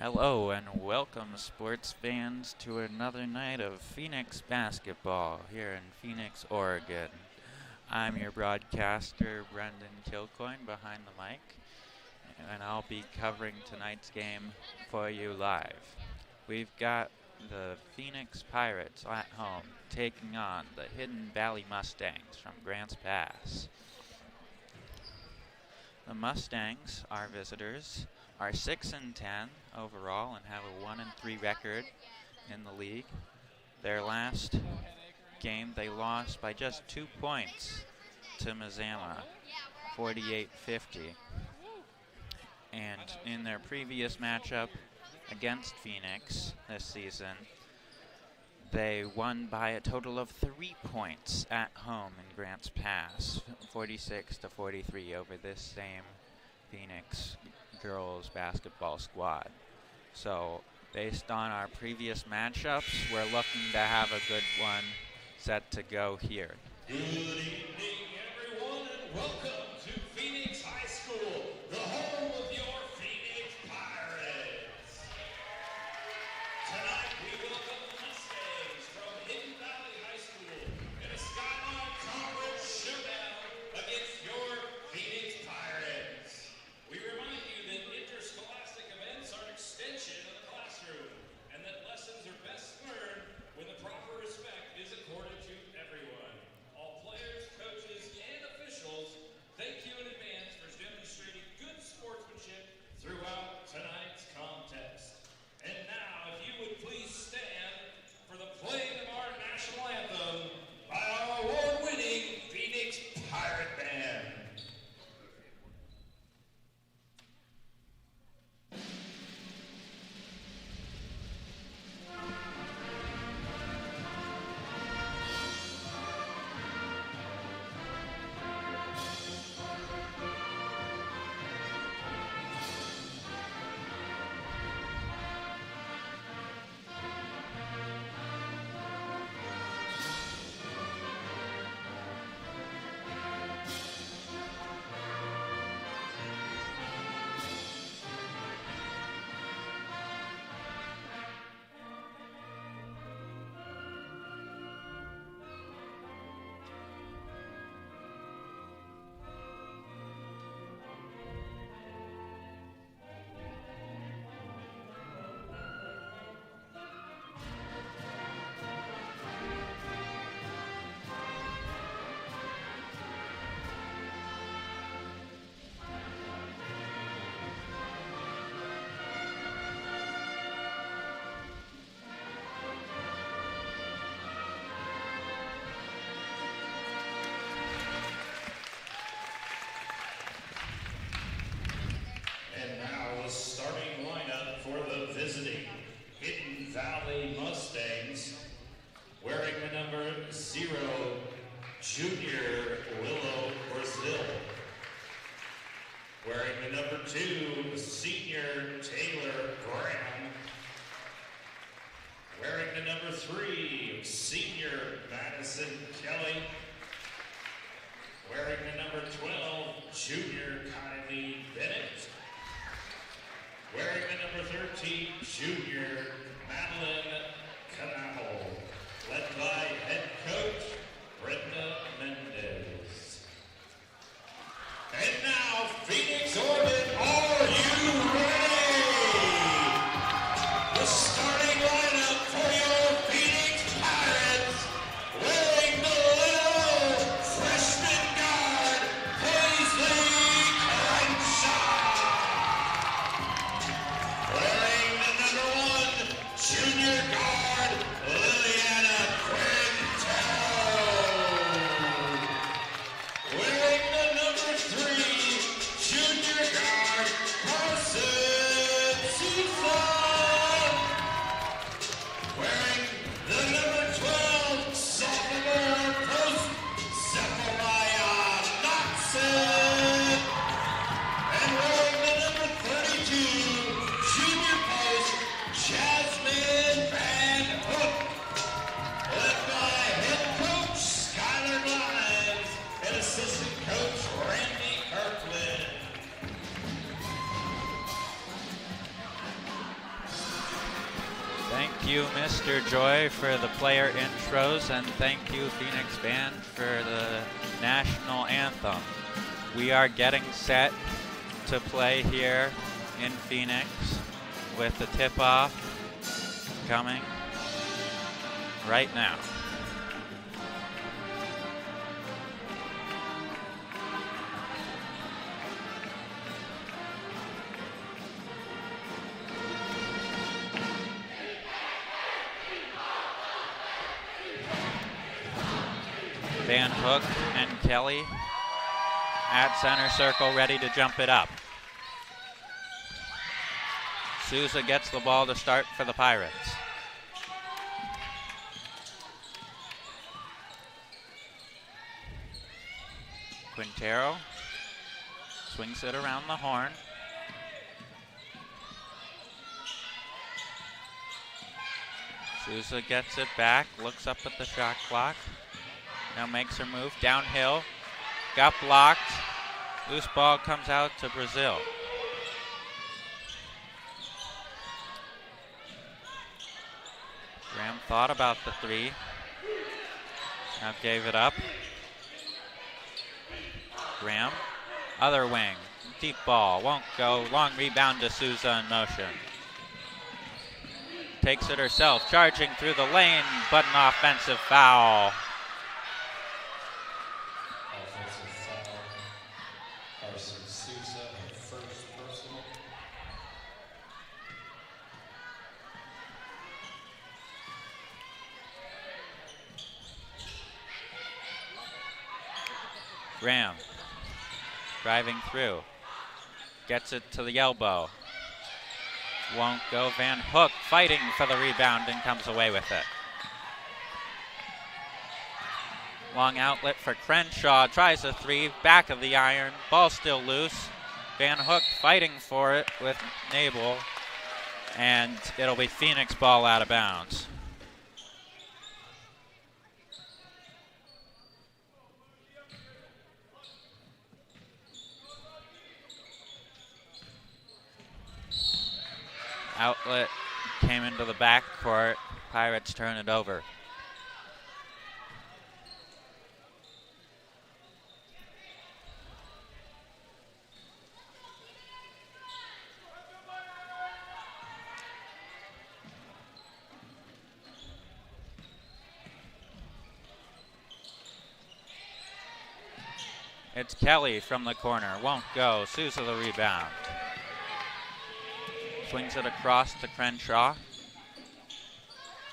Hello and welcome, sports fans, to another night of Phoenix basketball here in Phoenix, Oregon. I'm your broadcaster, Brendan Kilcoyne, behind the mic, and I'll be covering tonight's game for you live. We've got the Phoenix Pirates at home taking on the Hidden Valley Mustangs from Grants Pass. The Mustangs, our visitors, are 6-10 overall and have a 1-3 record in the league. Their last game, they lost by just 2 points to Mazama, 48-50. And in their previous matchup against Phoenix this season, they won by a total of 3 points at home in Grants Pass, 46-43 over this same Phoenix girls basketball squad. So based on our previous matchups, we're looking to have a good one set to go here. Good evening, everyone, and welcome to Phoenix High School, the home of your Phoenix Pirates. Tonight, we welcome the Mustangs from Hidden Valley High School in a Skyline Conference showdown against your Phoenix Pirates. We remind you that interscholastic events are an extension of the classroom, and that lessons are best learned when the proper respect is accorded to everyone. All players, coaches, and officials, thank you in advance for demonstrating good sportsmanship throughout tonight's contest. And now, if you would please stand for the playing of our national anthem by our award-winning Phoenix Pirate Band. And now the starting lineup for the visiting Hidden Valley Mustangs. Wearing the number 0, Junior Willow Brazil. Wearing the number 2, Senior Taylor Graham. Wearing the number 3, Senior Madison Kelly. Wearing the number 12, Junior Kylie Bennett. Wearing the number 13, Junior Madeline Canal, led by head coach Brenda Mendez. And now, Phoenix Orbit, are you ready? The starting lineup for your Phoenix Pirates, wearing the little freshman guard, Paisley Crenshaw. Wearing the number 1, junior guard, you, Mr. Joy, for the player intros, and thank you, Phoenix Band, for the national anthem. We are getting set to play here in Phoenix with the tip-off coming right now. Van Hook and Kelly at center circle, ready to jump it up. Souza gets the ball to start for the Pirates. Quintero swings it around the horn. Souza gets it back, looks up at the shot clock. Now makes her move downhill. Got blocked. Loose ball comes out to Brazil. Graham thought about the three. Now gave it up. Graham, other wing, deep ball, won't go. Long rebound to Souza in motion. Takes it herself, charging through the lane, but an offensive foul. Graham driving through, gets it to the elbow. Won't go. Van Hook fighting for the rebound and comes away with it. Long outlet for Crenshaw, tries a three, back of the iron, ball still loose. Van Hook fighting for it with Nabel, and it'll be Phoenix ball out of bounds. Outlet came into the backcourt. Pirates turn it over. It's Kelly from the corner. Won't go. Souza the rebound. Swings it across to Crenshaw.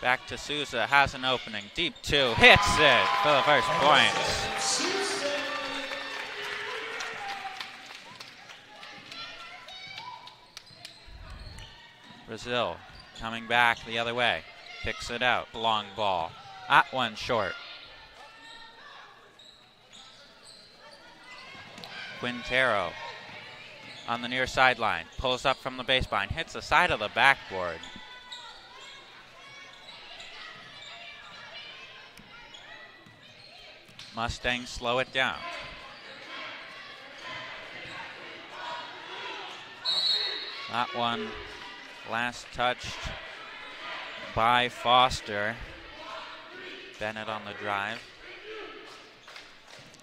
Back to Souza. Has an opening. Deep two. Hits it for the first points. Brazil coming back the other way. Picks it out. Long ball. That one short. Quintero on the near sideline, pulls up from the baseline, hits the side of the backboard. Mustangs slow it down. That one last touched by Foster. Bennett on the drive.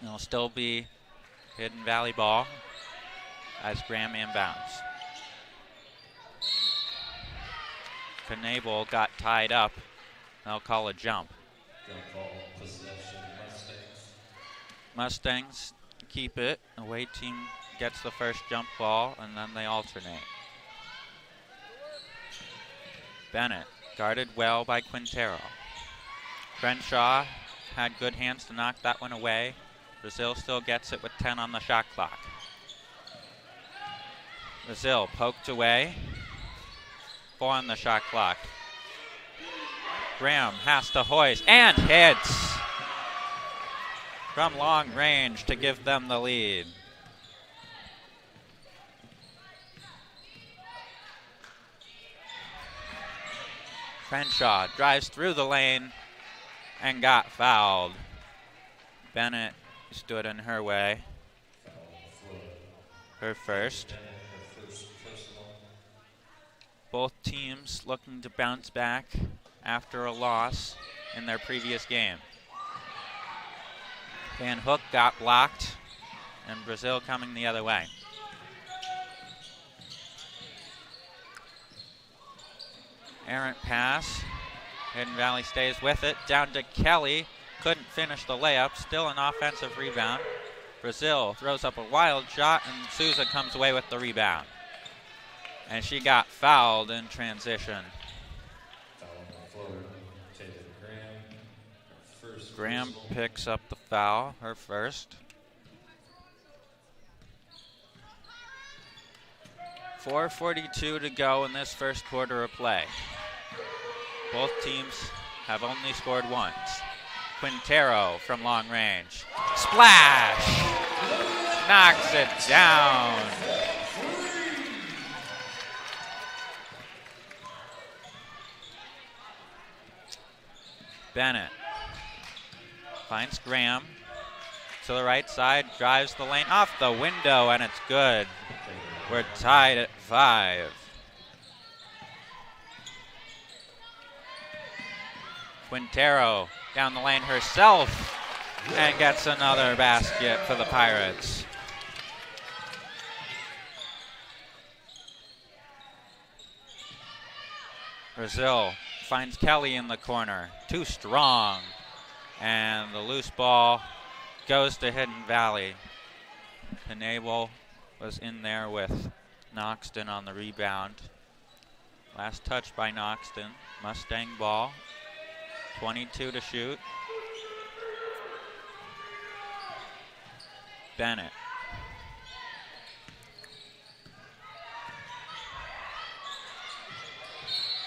It'll still be Hidden Valley ball as Graham inbounds. Knable got tied up. They'll call a jump. Mustangs keep it. Away team gets the first jump ball, and then they alternate. Bennett guarded well by Quintero. Crenshaw had good hands to knock that one away. Brazil still gets it with 10 on the shot clock. Brazil poked away. 4 on the shot clock. Graham has to hoist and hits from long range to give them the lead. Crenshaw drives through the lane and got fouled. Bennett stood in her way. Her first. Both teams looking to bounce back after a loss in their previous game. Van Hook got blocked, and Brazil coming the other way. Errant pass. Hidden Valley stays with it. Down to Kelly. Couldn't finish the layup. Still an offensive rebound. Brazil throws up a wild shot, and Souza comes away with the rebound. And she got fouled in transition. Foul on the floor. Taylor Graham. First Graham personal. picks up the foul, her first. 4:42 to go in this first quarter of play. Both teams have only scored once. Quintero from long range. Splash! Knocks it down. Bennett finds Graham to the right side, drives the lane off the window, and it's good. We're tied at 5. Quintero down the lane herself and gets another basket for the Pirates. Brazil finds Kelly in the corner. Too strong. And the loose ball goes to Hidden Valley. Knable was in there with Noxton on the rebound. Last touch by Noxton. Mustang ball. 22 to shoot. Bennett.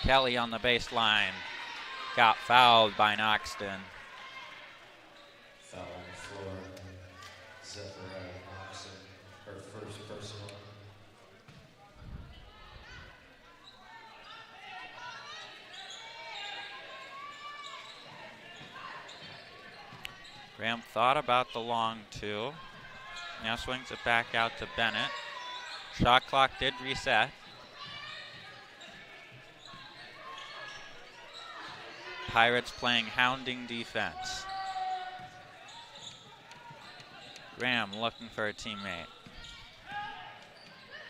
Kelly on the baseline. Got fouled by Noxton. Foul on the floor. Zephyriah Noxon. Her first personal. Graham thought about the long two. Now swings it back out to Bennett. Shot clock did reset. Pirates playing hounding defense. Graham looking for a teammate.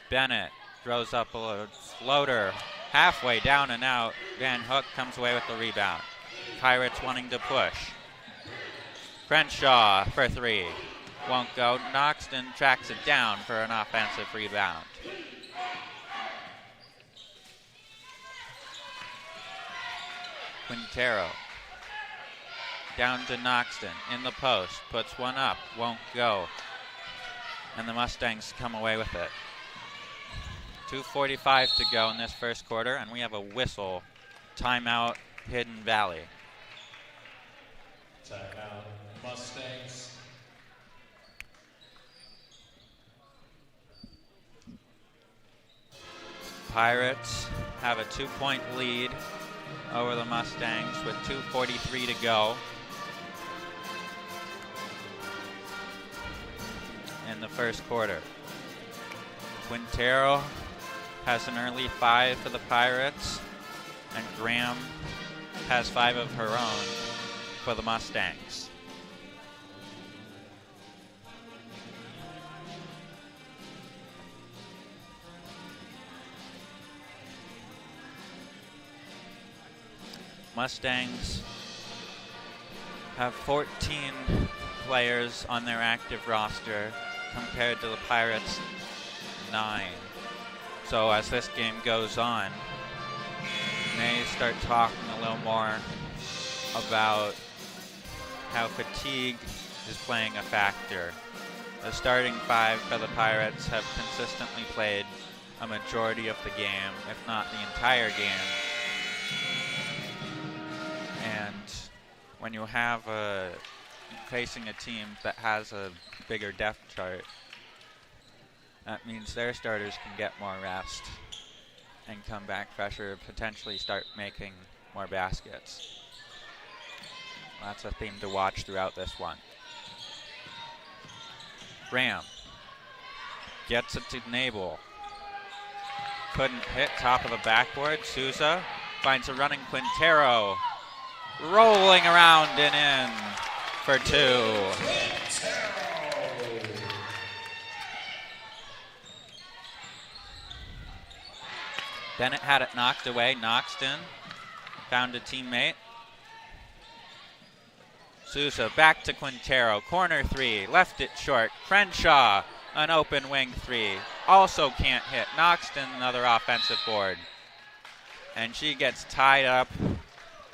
Bennett throws up a floater halfway down and out. Van Hook comes away with the rebound. Pirates wanting to push. Crenshaw for 3. Won't go. Noxton tracks it down for an offensive rebound. Quintero. Down to Noxton in the post. Puts one up. Won't go. And the Mustangs come away with it. 2:45 to go in this first quarter, and we have a whistle. Timeout, Hidden Valley. Timeout, Mustangs. Pirates have a 2-point lead over the Mustangs with 2:43 to go in the first quarter. Quintero has an early 5 for the Pirates, and Graham has 5 of her own for the Mustangs. Mustangs have 14 players on their active roster compared to the Pirates' 9. So as this game goes on, we may start talking a little more about how fatigue is playing a factor. The starting 5 for the Pirates have consistently played a majority of the game, if not the entire game. And when you have facing a team that has a bigger depth chart, that means their starters can get more rest and come back fresher, potentially start making more baskets. That's a theme to watch throughout this one. Graham gets it to Knable. Couldn't hit top of the backboard. Souza finds a running Quintero, rolling around and in for 2. Bennett had it knocked away. Noxton found a teammate. Souza back to Quintero. Corner 3. Left it short. Crenshaw, an open wing 3. Also can't hit. Noxton, another offensive board. And she gets tied up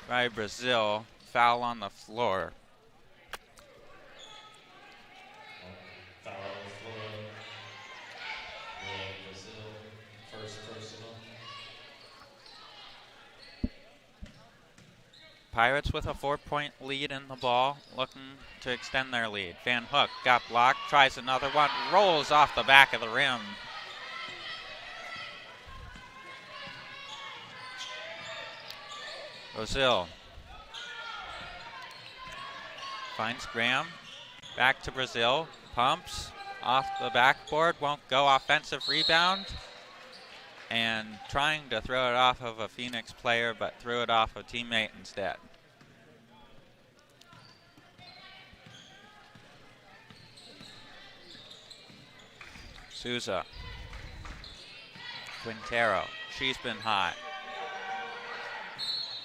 by Brazil. Foul on the floor. Foul on the floor. Brazil, first personal. Pirates with a 4-point lead in the ball, looking to extend their lead. Van Hook got blocked, tries another one, rolls off the back of the rim. Brazil finds Graham, back to Brazil, pumps, off the backboard, won't go, offensive rebound. And trying to throw it off of a Phoenix player, but threw it off a teammate instead. Souza. Quintero. She's been hot.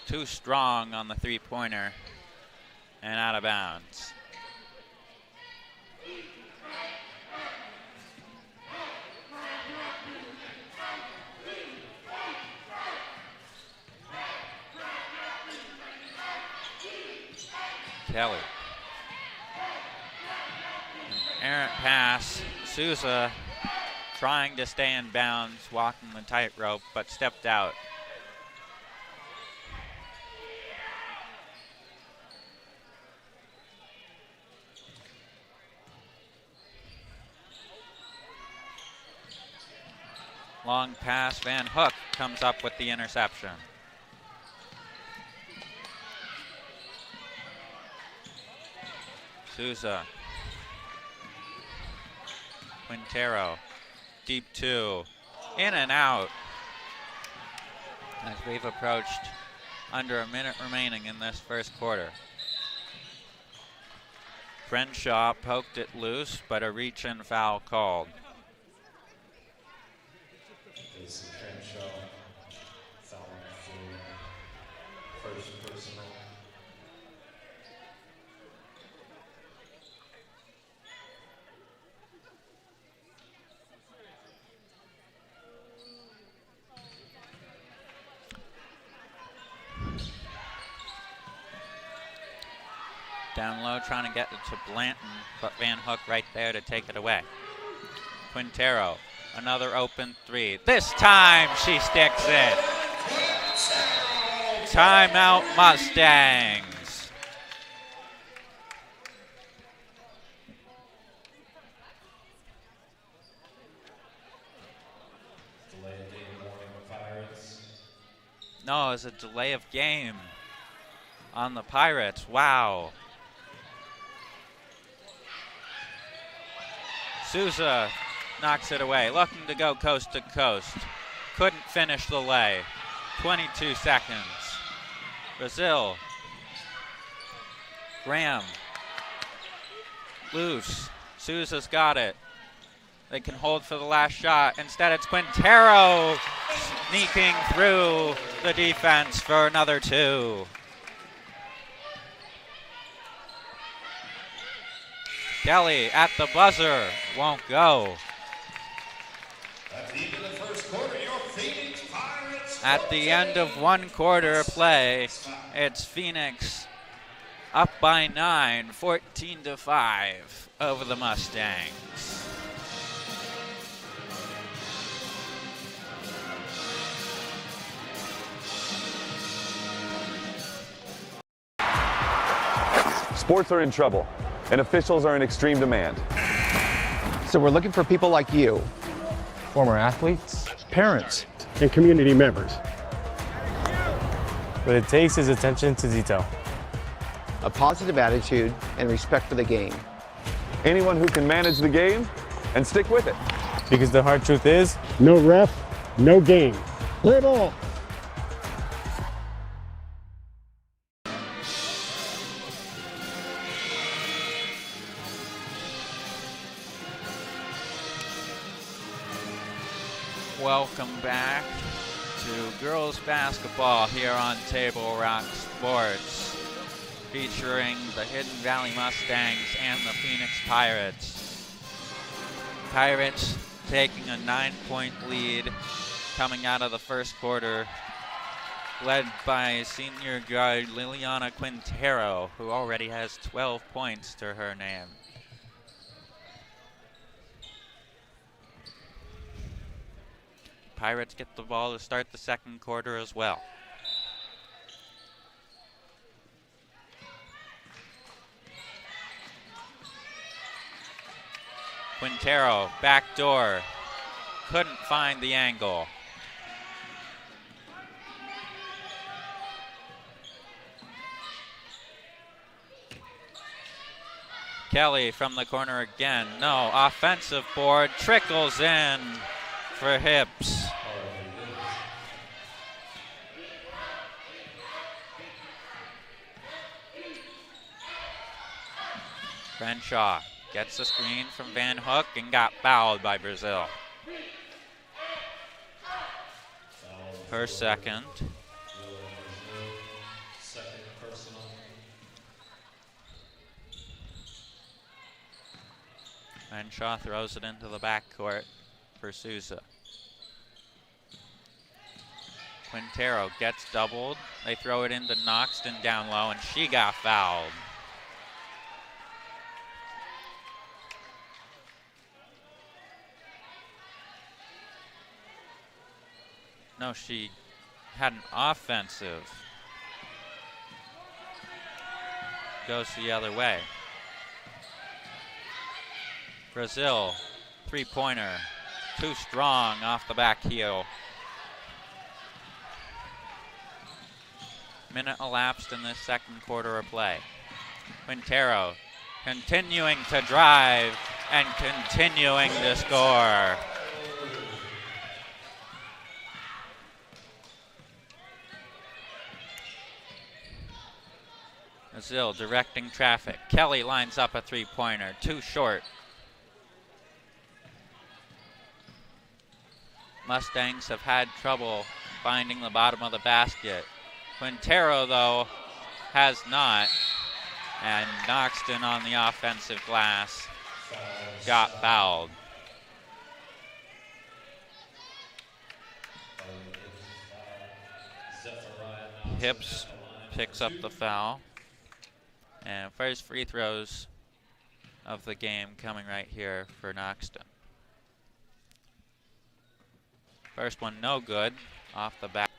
Too strong on the three-pointer and out of bounds. Kelly. An errant pass. Souza trying to stay in bounds, walking the tightrope, but stepped out. Long pass. Van Hook comes up with the interception. Souza. Quintero. Deep 2. In and out. As we've approached under a minute remaining in this first quarter. Crenshaw poked it loose, but a reach-in foul called. Jason Crenshaw, foul on the floor. First personal. Down low, trying to get it to Blanton, but Van Hook right there to take it away. Quintero, another open 3. This time she sticks it. Timeout Mustangs. Delay of game warning on Pirates. No, it was a delay of game on the Pirates. Wow. Souza knocks it away, looking to go coast to coast. Couldn't finish the lay. 22 seconds. Brazil. Graham. Loose. Souza's got it. They can hold for the last shot. Instead, it's Quintero sneaking through the defense for another 2. Kelly at the buzzer, won't go. At the end of the first quarter, your Phoenix Pirates. At the end of one quarter play, it's Phoenix up by 9, 14-5 over the Mustangs. Sports are in trouble, and officials are in extreme demand. So we're looking for people like you, former athletes, parents, and community members. What it takes is attention to detail. a positive attitude, and respect for the game. Anyone who can manage the game and stick with it. Because the hard truth is, No ref, no game. Play ball. Welcome back to girls basketball here on Table Rock Sports, featuring the Hidden Valley Mustangs and the Phoenix Pirates. Pirates taking a 9-point lead coming out of the first quarter, led by senior guard Liliana Quintero, who already has 12 points to her name. Pirates get the ball to start the second quarter as well. Quintero, back door, couldn't find the angle. Kelly from the corner again. No, offensive board, trickles in for Hips. Crenshaw gets the screen from Van Hook and got fouled by Brazil. Her second. Crenshaw throws it into the backcourt for Souza. Quintero gets doubled. They throw it into Noxton down low, and she got fouled. No, she had an offensive. Goes the other way. Brazil, three-pointer, too strong off the back heel. Minute elapsed in this second quarter of play. Quintero continuing to drive and continuing to score. Brazil directing traffic. Kelly lines up a three-pointer, too short. Mustangs have had trouble finding the bottom of the basket. Quintero, though, has not. And Noxton on the offensive glass got fouled. Hips picks up the foul. And first free throws of the game coming right here for Noxton. First one no good, off the back.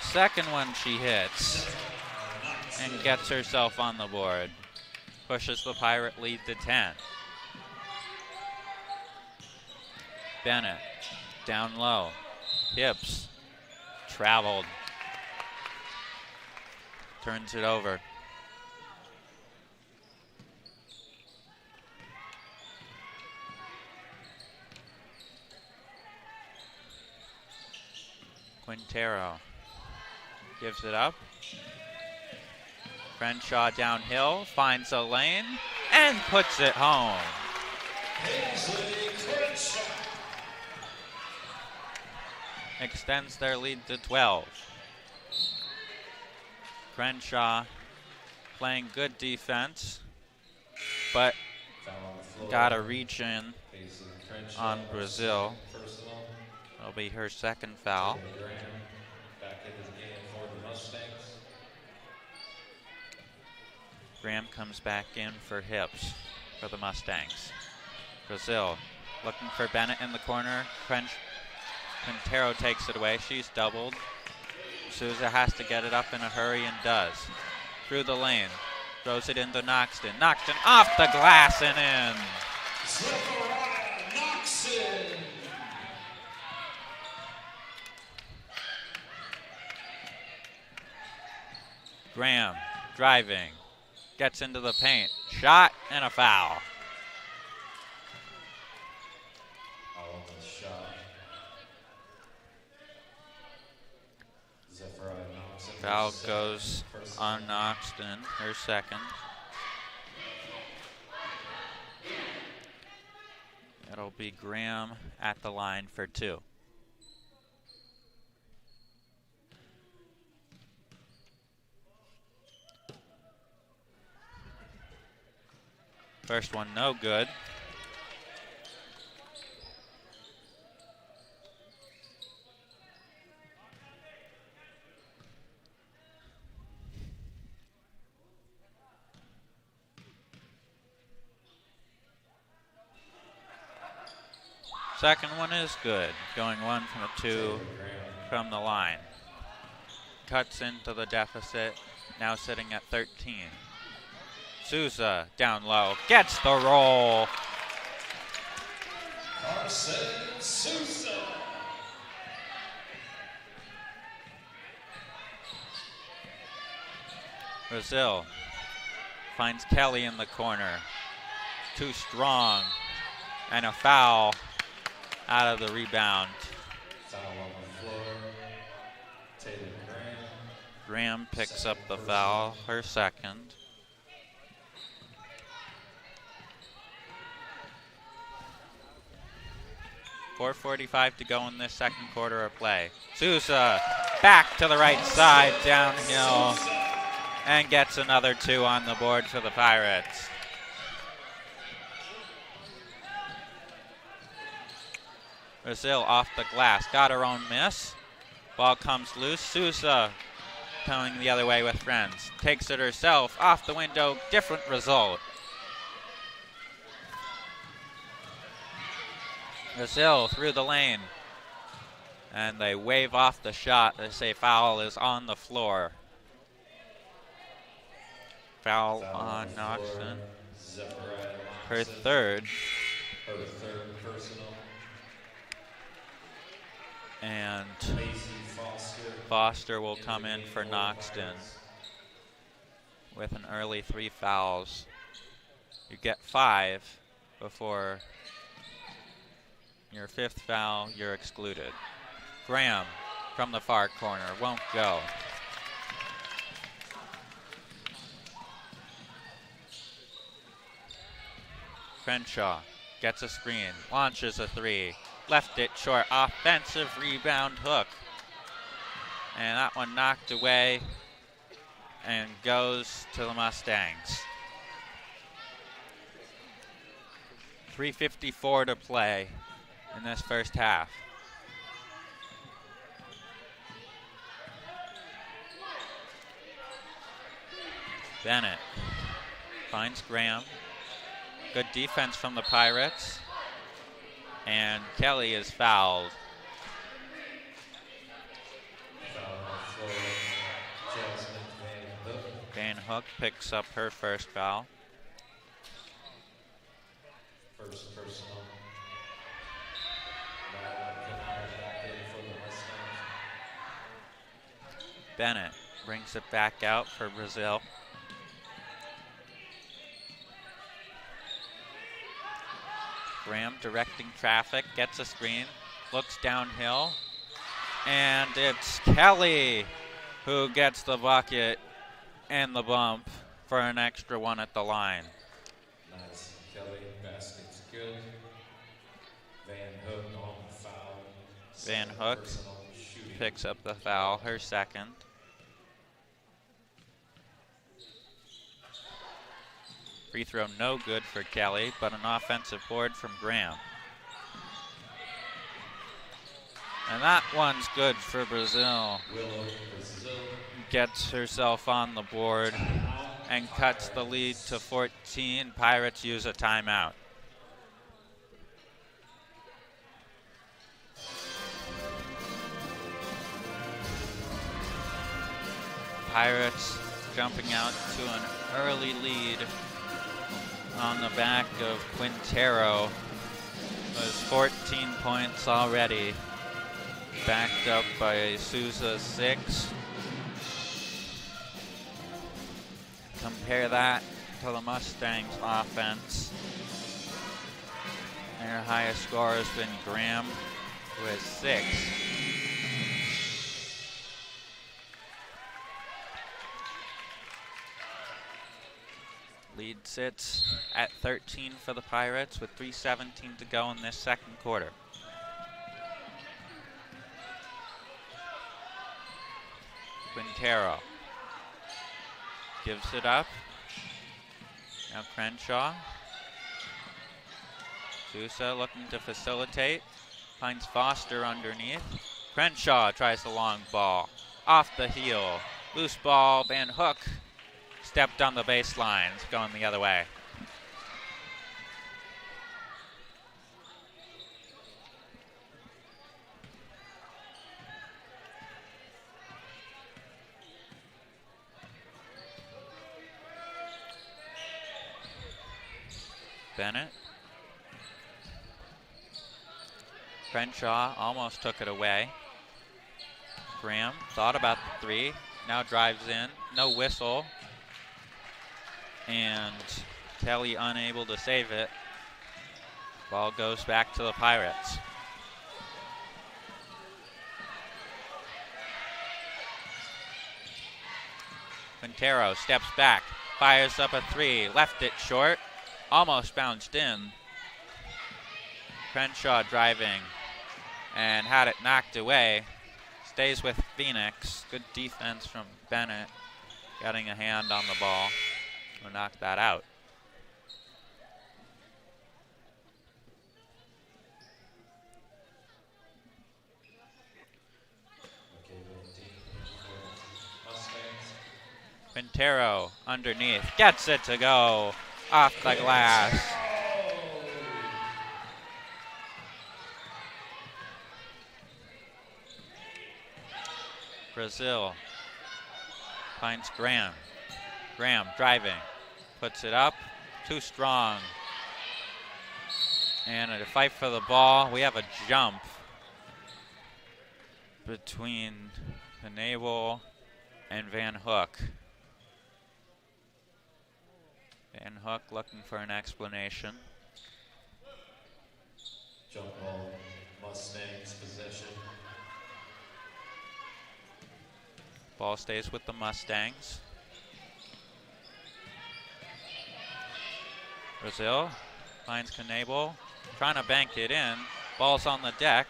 Second one she hits and gets herself on the board. Pushes the Pirate lead to 10. Bennett, down low. Hips, traveled. Turns it over. Quintero gives it up. Crenshaw downhill, finds a lane, and puts it home. Extends their lead to 12. Crenshaw playing good defense, but got a reach in on Brazil. It'll be her second foul. Graham comes back in for Hips for the Mustangs. Brazil looking for Bennett in the corner. Quintero takes it away. She's doubled. Souza has to get it up in a hurry and does. Through the lane. Throws it into Noxton. Noxton off the glass and in. Graham driving. Gets into the paint. Shot and a foul. Foul goes on Noxton, her second. It'll be Graham at the line for 2. First one, no good. Second one is good, going 1 from 2 from the line. Cuts into the deficit, now sitting at 13. Souza down low, gets the roll. Carson Souza. Brazil finds Kelly in the corner. Too strong, and a foul out of the rebound. Foul on the floor. Taylor Graham. Graham picks up the foul, her second. .445 to go in this second quarter of play. Souza back to the right side, downhill, and gets another 2 on the board for the Pirates. Brazil off the glass, got her own miss. Ball comes loose. Souza coming the other way with friends. Takes it herself, off the window, different result. Brazil through the lane. And they wave off the shot. They say foul is on the floor. Foul on Noxton. Her third. Personal. And Foster. Foster will come in for Noxton with an early 3 fouls. You get 5 before your 5th foul, you're excluded. Graham from the far corner, won't go. Crenshaw gets a screen, launches a 3, left it short, offensive rebound hook. And that one knocked away and goes to the Mustangs. 3:54 to play in this first half. Bennett finds Graham. Good defense from the Pirates. And Kelly is fouled. Van Hook picks up her first foul. First personal. Bennett brings it back out for Brazil. Graham directing traffic, gets a screen, looks downhill, and it's Kelly who gets the bucket and the bump for an extra 1 at the line. Nice. Kelly, basket's good. Van Hook on the foul. Van Hook picks up the foul, her second. Free throw no good for Kelly, but an offensive board from Graham. And that one's good for Brazil. Gets herself on the board and cuts the lead to 14. Pirates use a timeout. Pirates jumping out to an early lead on the back of Quintero. Was 14 points already, backed up by Souza 6. Compare that to the Mustangs offense. Their highest scorer has been Graham with 6. Lead sits at 13 for the Pirates with 3:17 to go in this second quarter. Quintero gives it up. Now Crenshaw. Sousa looking to facilitate. Finds Foster underneath. Crenshaw tries the long ball. Off the heel. Loose ball. Van Hook stepped on the baseline. It's going the other way. Bennett. Crenshaw almost took it away. Graham thought about the three, now drives in, no whistle. And Kelly unable to save it. Ball goes back to the Pirates. Quintero steps back, fires up a three, left it short, almost bounced in. Crenshaw driving and had it knocked away. Stays with Phoenix. Good defense from Bennett, getting a hand on the ball to knock that out. Quintero underneath, gets it to go off the glass. Brazil finds Graham. Graham driving, puts it up, too strong. And a fight for the ball. We have a jump between Knebel and Van Hook. Van Hook looking for an explanation. Jump ball, Mustangs possession. Ball stays with the Mustangs. Brazil finds Knebel, trying to bank it in. Ball's on the deck.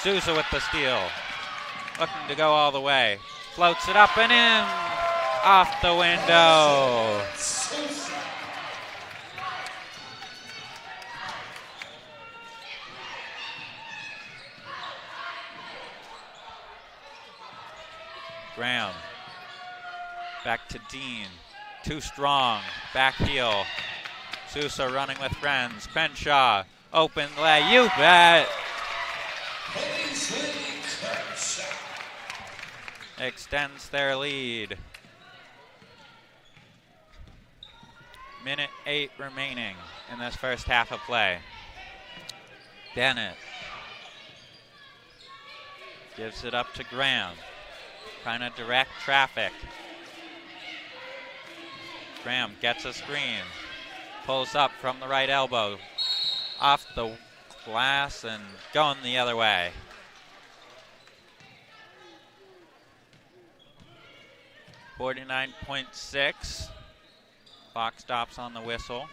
Sousa with the steal. Looking to go all the way. Floats it up and in. Off the window. Graham. Back to Dean. Too strong. Back heel. Sousa running with friends. Crenshaw. Open lay. You bet. Extends their lead. Minute 8 remaining in this first half of play. Bennett gives it up to Graham. Trying to direct traffic. Graham gets a screen. Pulls up from the right elbow. Off the glass and going the other way. .6. Clock stops on the whistle.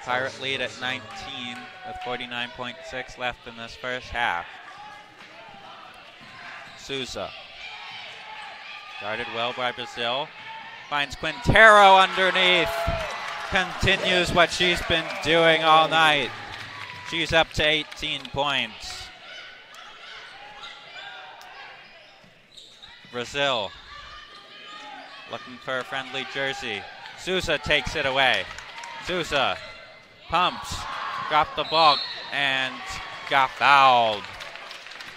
Pirate lead at 19 with 49.6 left in this first half. Sousa. Guarded well by Brazil. Finds Quintero underneath. Continues what she's been doing all night. She's up to 18 points. Brazil looking for a friendly jersey. Sousa takes it away. Sousa pumps, dropped the ball, and got fouled.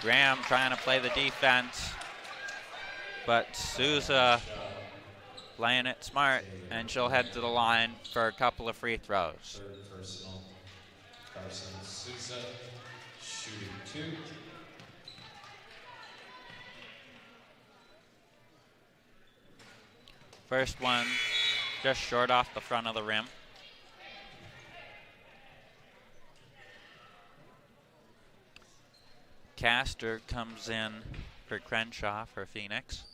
Graham trying to play the defense, but Sousa playing it smart, and she'll head to the line for a couple of free throws. Third personal. Carson Sousa shooting 2. First one just short off the front of the rim. Castor comes in for Crenshaw for Phoenix.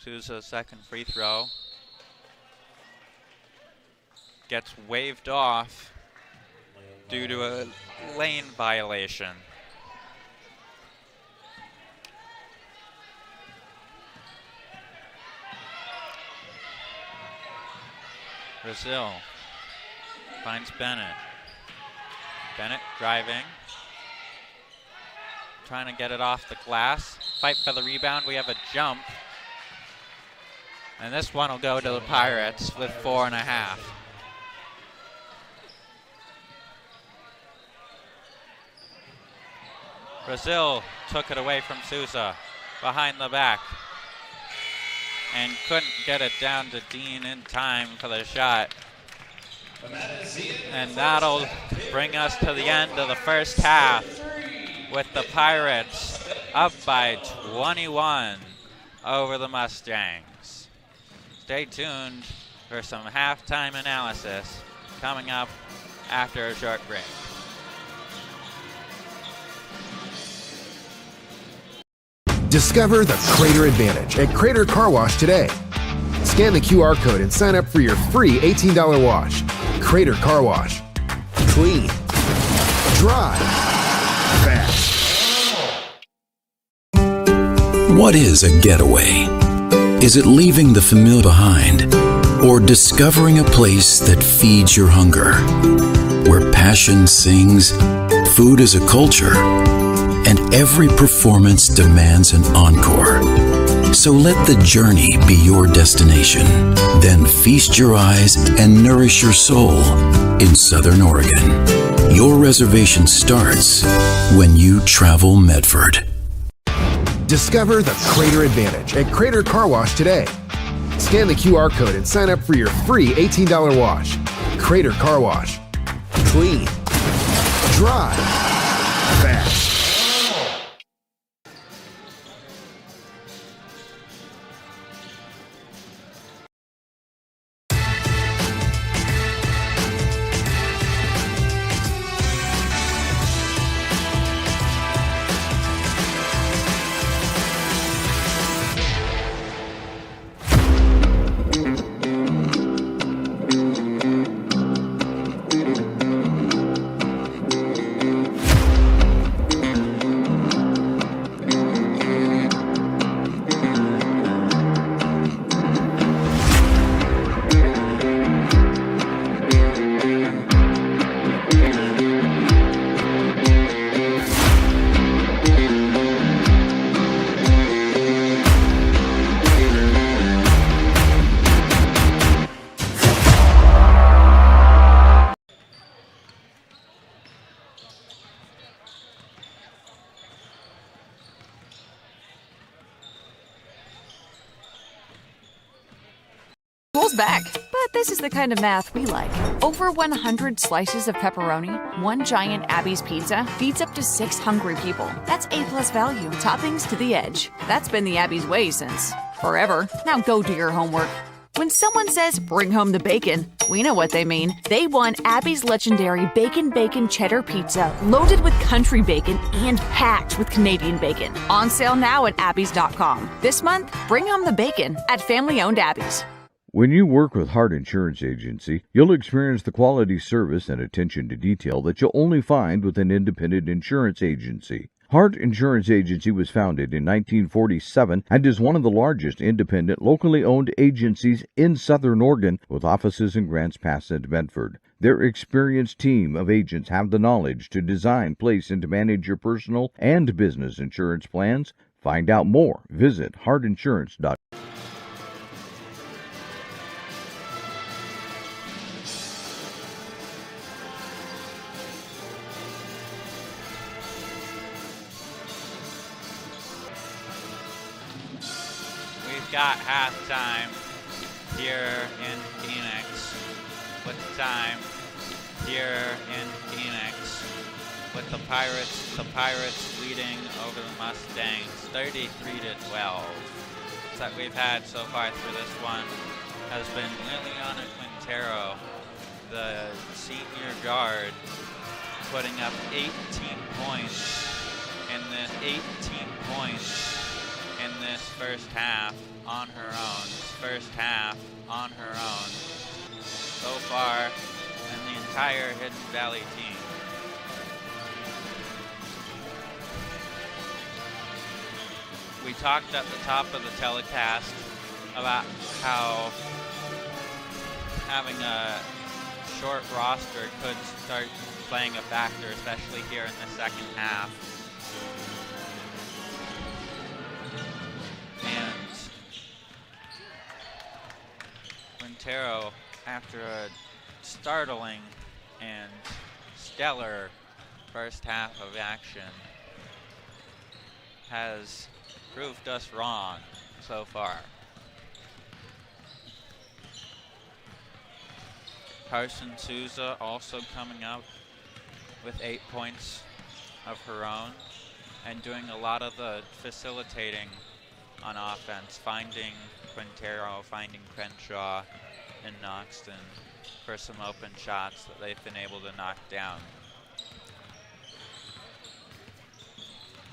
Sousa's second free throw gets waved off due to a lane violation. Brazil finds Bennett. Bennett driving. Trying to get it off the glass. Fight for the rebound. We have a jump. And this one will go to the Pirates with 4.5. Brazil took it away from Sousa behind the back and couldn't get it down to Dean in time for the shot. And that'll bring us to the end of the first half with the Pirates up by 21 over the Mustangs. Stay tuned for some halftime analysis coming up after a short break. Discover the Crater Advantage at Crater Car Wash today. Scan the QR code and sign up for your free $18 wash. Crater Car Wash. Clean. Dry. Fast. What is a getaway? Is it leaving the familiar behind, or discovering a place that feeds your hunger, where passion sings, food is a culture, and every performance demands an encore? So let the journey be your destination. Then feast your eyes and nourish your soul in Southern Oregon. Your reservation starts when you travel Medford. Discover the Crater Advantage at Crater Car Wash today. Scan the QR code and sign up for your free $18 wash. Crater Car Wash. Clean. Dry. Fast. Back. But this is the kind of math we like. Over 100 slices of pepperoni, one giant Abby's pizza feeds up to 6 hungry people. That's A+ value. Toppings to the edge. That's been the Abby's way since forever. Now go do your homework. When someone says, bring home the bacon, we know what they mean. They want Abby's legendary Bacon Cheddar Pizza, loaded with country bacon and packed with Canadian bacon. On sale now at abbys.com. This month, bring home the bacon at family-owned Abby's. When you work with Hart Insurance Agency, you'll experience the quality service and attention to detail that you'll only find with an independent insurance agency. Hart Insurance Agency was founded in 1947 and is one of the largest independent, locally owned agencies in Southern Oregon, with offices in Grants Pass and Medford. Their experienced team of agents have the knowledge to design, place, and to manage your personal and business insurance plans. Find out more. Visit hartinsurance.com. Got halftime here in Phoenix, with time here in Phoenix, with the Pirates leading over the Mustangs 33-12. That we've had so far through this one has been Liliana Quintero, the senior guard, putting up 18 points in this 18 points in this first half on her first half on her own so far, and the entire Hidden Valley team. We talked at the top of the telecast about how having a short roster could start playing a factor, especially here in the second half. And Quintero, after a startling and stellar first half of action, has proved us wrong so far. Carson Souza also coming up with 8 points of her own and doing a lot of the facilitating on offense, finding Quintero, finding Crenshaw and Noxton for some open shots that they've been able to knock down.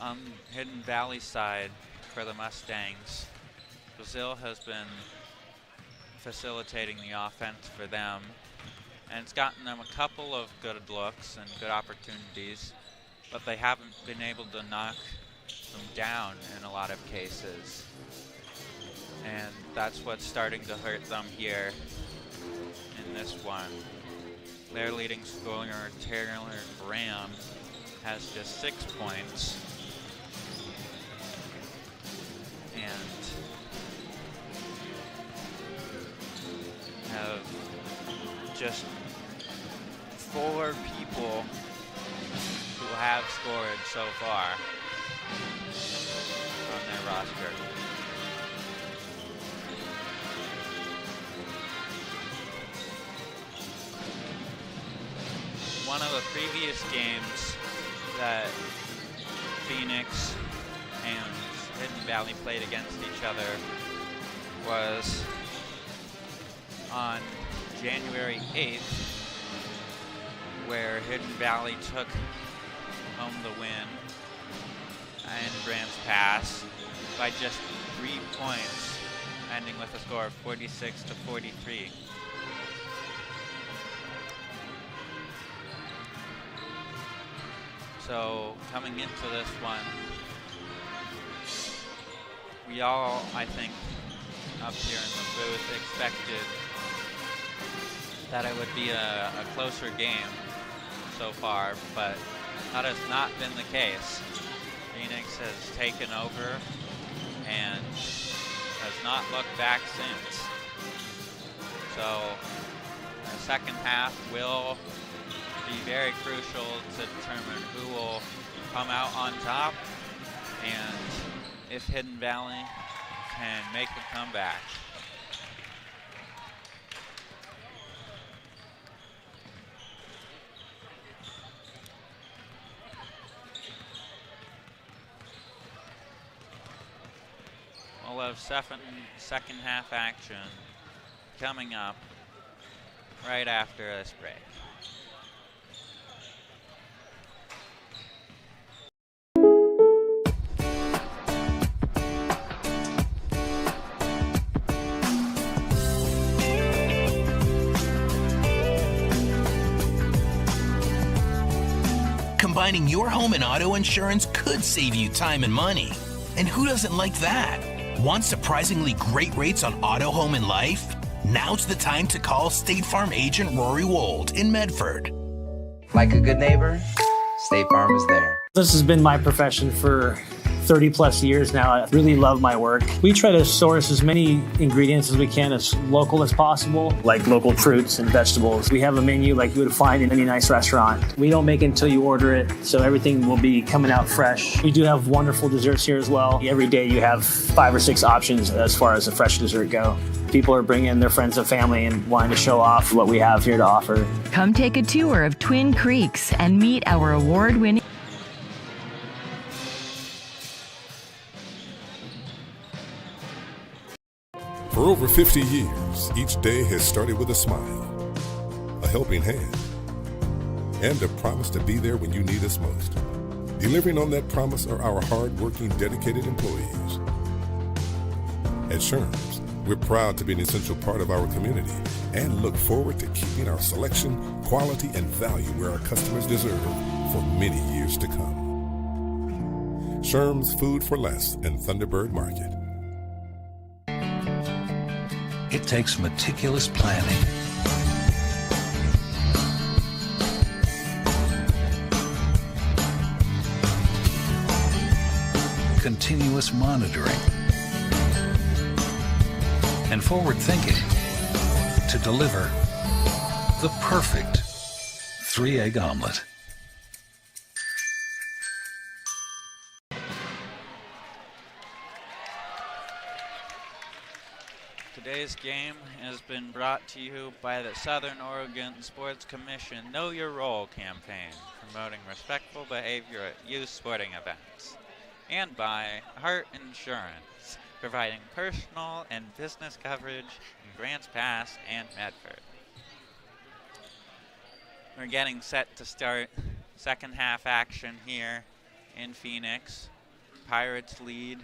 On Hidden Valley side for the Mustangs, Brazil has been facilitating the offense for them, and it's gotten them a couple of good looks and good opportunities, but they haven't been able to knock them down in a lot of cases. And that's what's starting to hurt them here in this one. Their leading scorer, Taylor Graham, has just 6 points. And have just 4 people who have scored so far on their roster. One of the previous games that Phoenix and Hidden Valley played against each other was on January 8th, where Hidden Valley took home the win in Grants Pass by just 3 points, ending with a score of 46-43. So coming into this one, we all, I think, up here in the booth expected that it would be a closer game so far, but that has not been the case. Phoenix has taken over and has not looked back since. So the second half will be very crucial to determine who will come out on top and if Hidden Valley can make a comeback. We'll have second half action coming up right after this break. Combining your home and auto insurance could save you time and money. And who doesn't like that? Want surprisingly great rates on auto, home, and life? Now's the time to call State Farm agent Rory Wold in Medford. Like a good neighbor, State Farm is there. This has been my profession for 30 plus years now. I really love my work. We try to source as many ingredients as we can as local as possible, like local fruits and vegetables. We have a menu like you would find in any nice restaurant. We don't make it until you order it, so everything will be coming out fresh. We do have wonderful desserts here as well. Every day you have 5 or 6 options as far as a fresh dessert go. People are bringing their friends and family and wanting to show off what we have here to offer. Come take a tour of Twin Creeks and meet our award-winning For over 50 years, each day has started with a smile, a helping hand, and a promise to be there when you need us most. Delivering on that promise are our hard-working, dedicated employees. At Sherms, We're proud to be an essential part of our community and look forward to keeping our selection, quality, and value where our customers deserve for many years to come. Sherm's Food for Less and Thunderbird Market. It takes meticulous planning, continuous monitoring, and forward thinking to deliver the perfect 3-egg omelet. Today's game has been brought to you by the Southern Oregon Sports Commission Know Your Role campaign, promoting respectful behavior at youth sporting events, and by Hart Insurance, providing personal and business coverage in Grants Pass and Medford. We're getting set to start second half action here in Phoenix. Pirates lead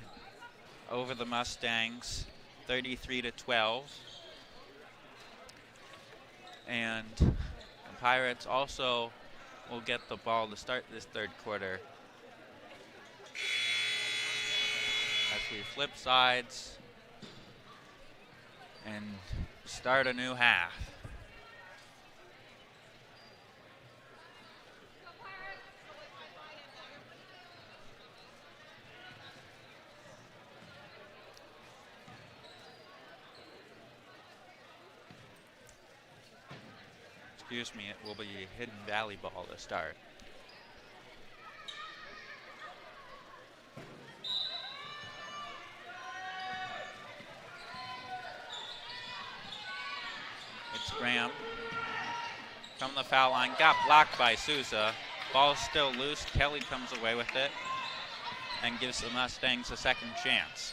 over the Mustangs 33-12. And the Pirates also will get the ball to start this third quarter. As we flip sides and start a new half. Excuse me, it will be Hidden Valley ball to start. It's Graham from the foul line, got blocked by Souza. Ball's still loose, Kelly comes away with it and gives the Mustangs a second chance.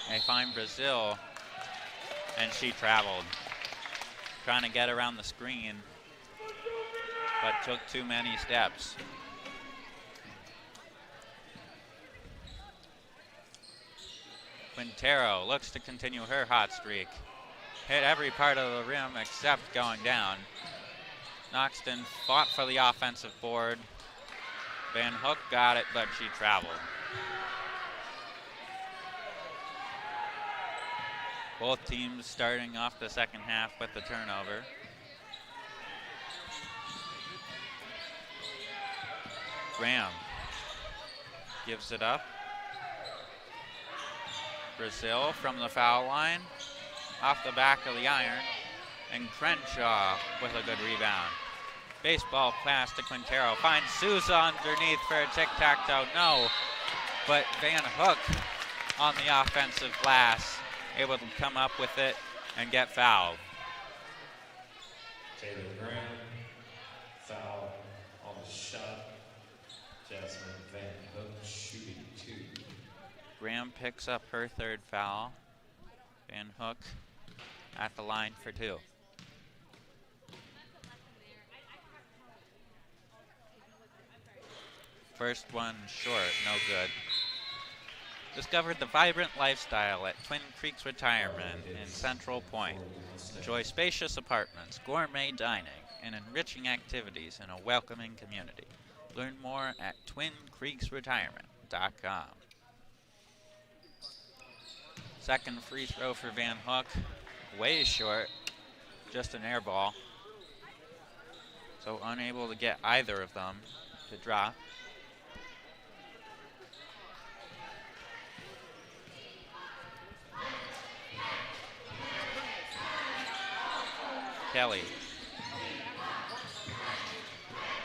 They find Brazil, and she traveled, trying to get around the screen, but took too many steps. Quintero looks to continue her hot streak. Hit every part of the rim except going down. Noxton fought for the offensive board. Van Hook got it, but she traveled. Both teams starting off the second half with the turnover. Graham gives it up. Brazil from the foul line, off the back of the iron, and Crenshaw with a good rebound. Baseball pass to Quintero, finds Souza underneath for a tic-tac-toe, no, but Van Hook on the offensive glass, able to come up with it and get fouled. Taylor Graham, foul on the shot. Jasmine Van Hook shooting 2. Graham picks up her third foul. Van Hook at the line for 2. First one short, no good. Discovered the vibrant lifestyle at Twin Creeks Retirement in Central Point. Enjoy spacious apartments, gourmet dining, and enriching activities in a welcoming community. Learn more at twincreeksretirement.com. Second free throw for Van Hook, way short, just an air ball. So unable to get either of them to drop. Kelly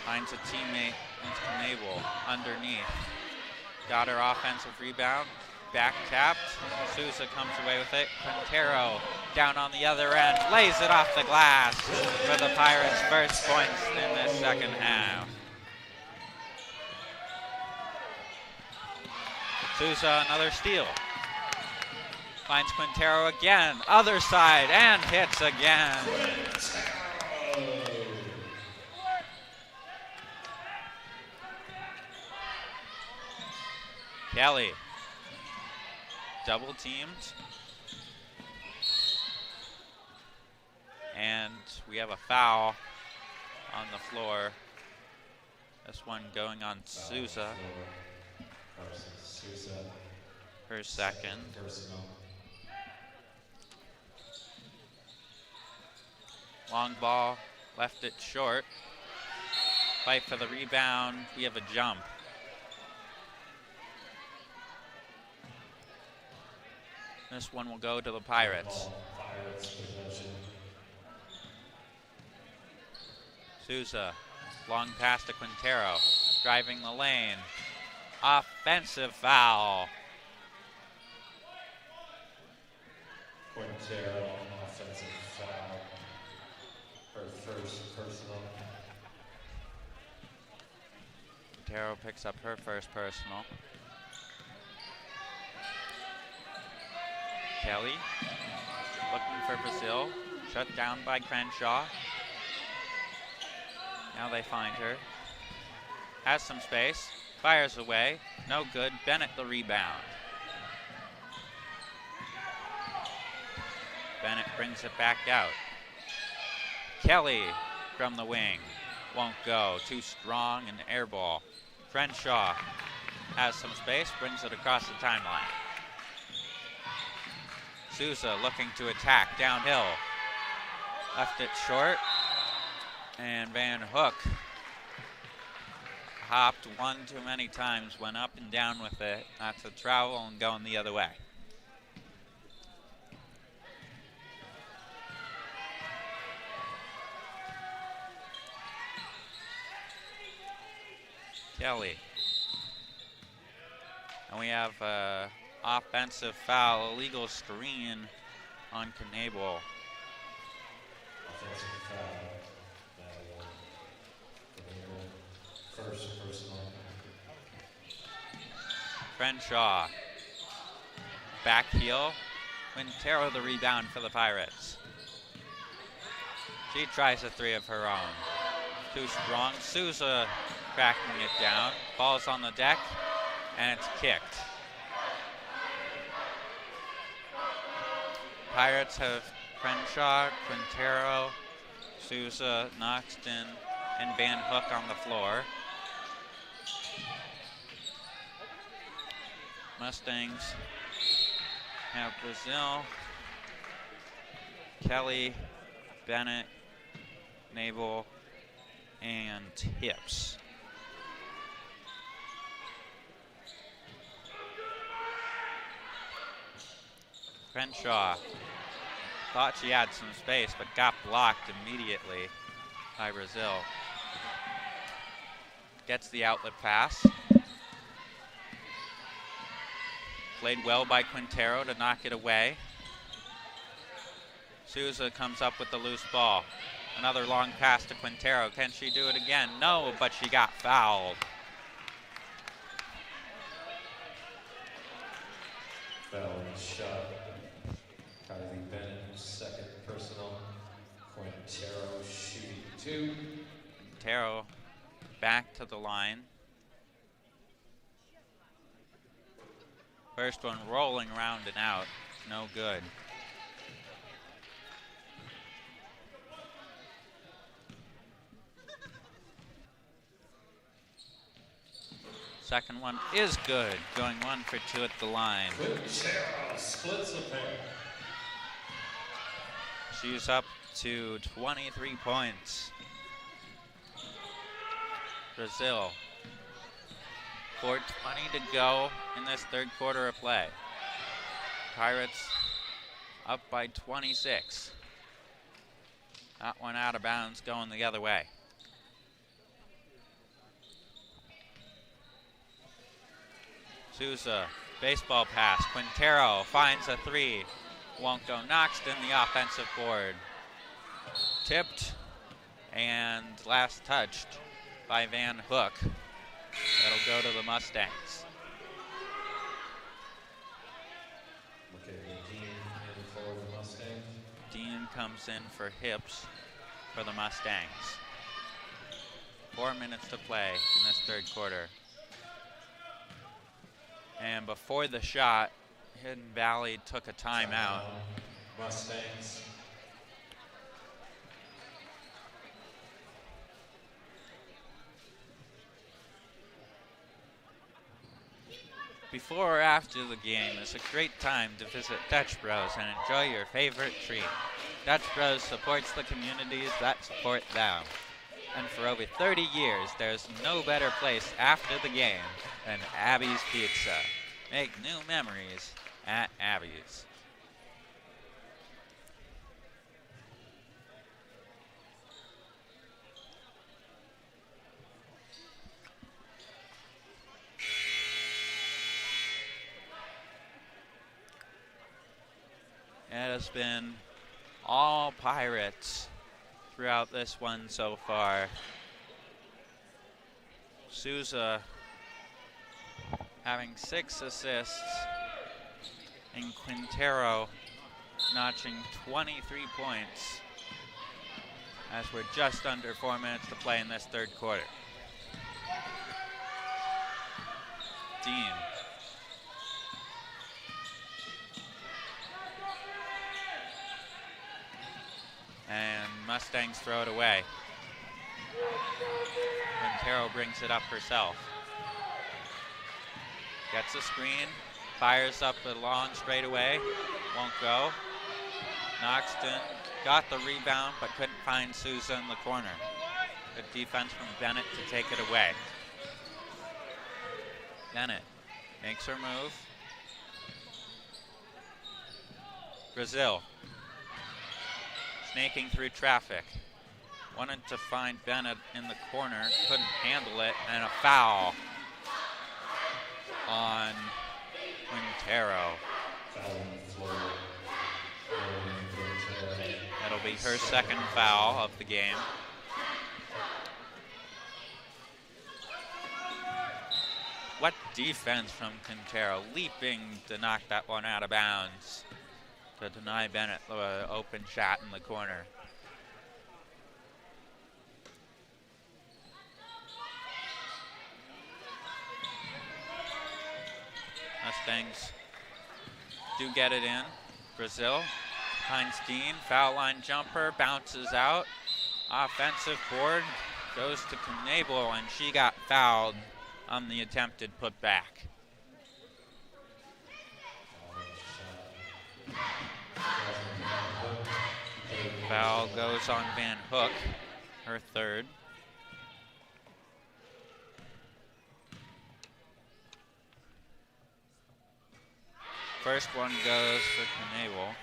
finds a teammate in Knable underneath. Got her offensive rebound, back tapped. Souza comes away with it. Quintero down on the other end, lays it off the glass for the Pirates' first points in this second half. Souza, another steal. Finds Quintero again, other side, and hits again. Kelly double teamed. And we have a foul on the floor. This one going on Sousa. Her second. Long ball, left it short. Fight for the rebound. We have a jump. This one will go to the Pirates. Sousa, long pass to Quintero, driving the lane. Offensive foul. Quintero, offensive foul. Her first personal. Quintero picks up her first personal. Kelly looking for Brazil, shut down by Crenshaw. Now they find her. Has some space, fires away, no good. Bennett the rebound. Bennett brings it back out. Kelly from the wing, won't go, too strong, and air ball. Crenshaw has some space, brings it across the timeline. Sousa looking to attack downhill. Left it short. And Van Hook hopped one too many times, went up and down with it. That's a travel and going the other way. Kelly. And we have offensive foul, illegal screen on Knable. Offensive foul. First personal. Crenshaw. Back heel. Quintero the rebound for the Pirates. She tries a three of her own. Too strong. Sousa cracking it down. Ball's on the deck, and it's kicked. Pirates have Crenshaw, Quintero, Sousa, Noxton, and Van Hook on the floor. Mustangs have Brazil, Kelly, Bennett, Knable, and Hips. Crenshaw thought she had some space, but got blocked immediately by Brazil. Gets the outlet pass. Played well by Quintero to knock it away. Sousa comes up with the loose ball. Another long pass to Quintero. Can she do it again? No, but she got fouled. Foul shot. Kylie Bennett, second personal. Quintero shooting two. Quintero back to the line. First one rolling around and out. No good. Second one is good. Going 1 for 2 at the line. Quintero splits a pair. She's up to 23 points. Brazil. 4:20 to go in this third quarter of play. Pirates up by 26. That one out of bounds, going the other way. Sousa, baseball pass. Quintero finds a three. Won't go. Noxton the offensive board. Tipped and last touched by Van Hook. That'll go to the Mustangs. Okay, Dean in for the Mustangs. Dean comes in for Hips for the Mustangs. 4 minutes to play in this third quarter. And before the shot, Hidden Valley took a timeout. Mustangs. Before or after the game is a great time to visit Dutch Bros and enjoy your favorite treat. Dutch Bros supports the communities that support them. And for over 30 years, there's no better place after the game than Abby's Pizza. Make new memories at Abby's. It has been all Pirates throughout this one so far. Souza having 6 assists, and Quintero notching 23 points as we're just under 4 minutes to play in this third quarter. Dean. And Mustangs throw it away. Quintero brings it up herself. Gets a screen, fires up a long straightaway, won't go. Noxton got the rebound but couldn't find Souza in the corner. Good defense from Bennett to take it away. Bennett makes her move. Brazil. Snaking through traffic. Wanted to find Bennett in the corner, couldn't handle it, and a foul on Quintero. That'll be her second foul of the game. What defense from Quintero, leaping to knock that one out of bounds to deny Bennett the open shot in the corner. Mustangs do get it in. Brazil finds Dean, foul line jumper, bounces out. Offensive board goes to Knable, and she got fouled on the attempted putback. Foul goes on Van Hook, her third. First one goes for Knable.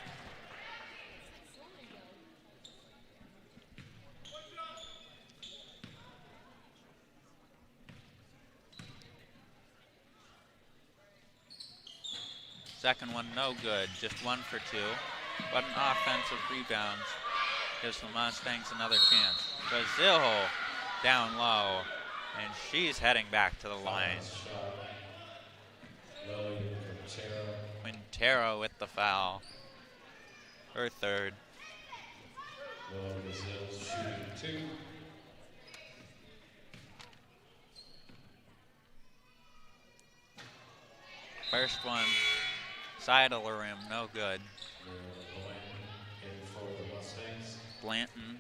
Second one no good, just 1 for 2. But an offensive rebound gives the Mustangs another chance. Brazil down low, and she's heading back to the line. Quintero with the foul, her third. First one, side of the rim, no good. Blanton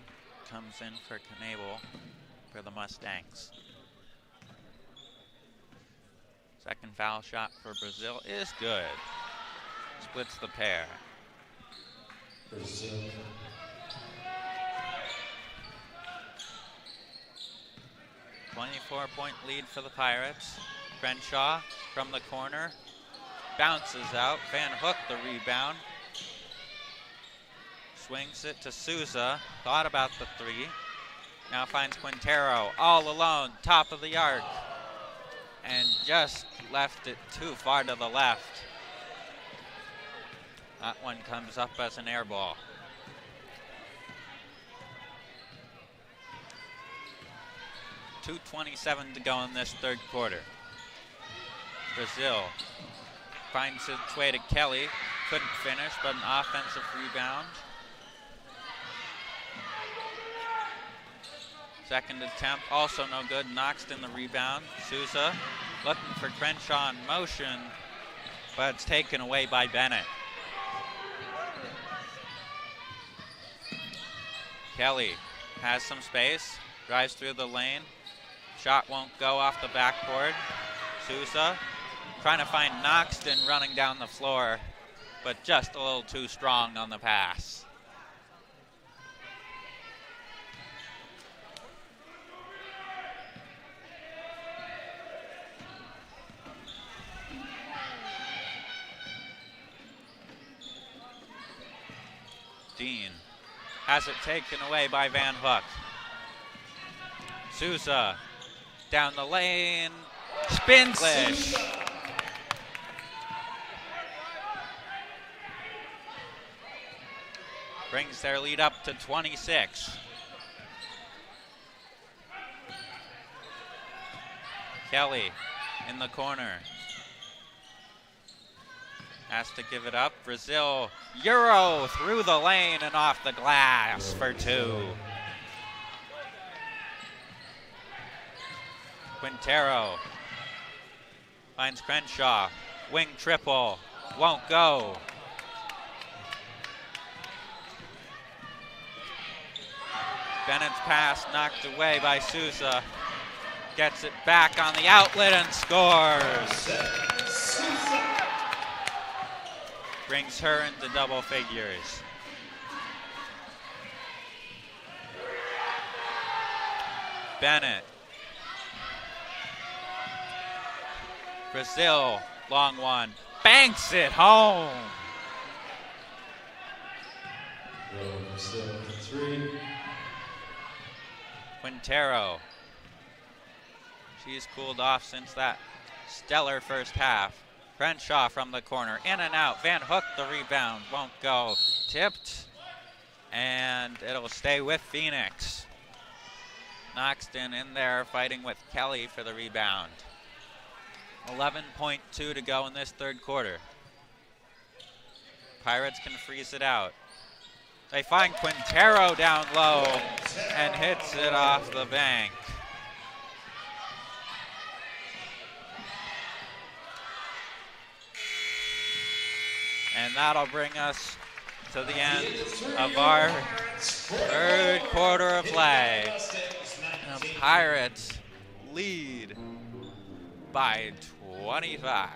comes in for Knable for the Mustangs. Second foul shot for Brazil is good. Splits the pair. Brazil. 24-point lead for the Pirates. Crenshaw from the corner. Bounces out. Van Hook the rebound. Swings it to Souza. Thought about the three. Now finds Quintero all alone, top of the arc. And just left it too far to the left. That one comes up as an air ball. .227 to go in this third quarter. Brazil finds its way to Kelly. Couldn't finish, but an offensive rebound. Second attempt, also no good. Knoxed in the rebound. Souza looking for Crenshaw in motion, but it's taken away by Bennett. Kelly has some space, drives through the lane. Shot won't go off the backboard. Sousa trying to find Noxton running down the floor, but just a little too strong on the pass. Dean has it taken away by Van Hook. Sousa down the lane, spins. Brings their lead up to 26. Kelly in the corner. Has to give it up. Brazil, Euro through the lane and off the glass for two. Quintero finds Crenshaw. Wing triple. Won't go. Bennett's pass knocked away by Sousa. Gets it back on the outlet and scores. Brings her into double figures. Bennett. Brazil, long one. Banks it home. Brazil for three. Quintero. She's cooled off since that stellar first half. Crenshaw from the corner, in and out. Van Hook the rebound, won't go. Tipped, and it'll stay with Phoenix. Noxton in there fighting with Kelly for the rebound. 11.2 to go in this third quarter. Pirates can freeze it out. They find Quintero down low and hits it off the bank. And that'll bring us to the end of our third quarter of play. The Pirates lead by 25.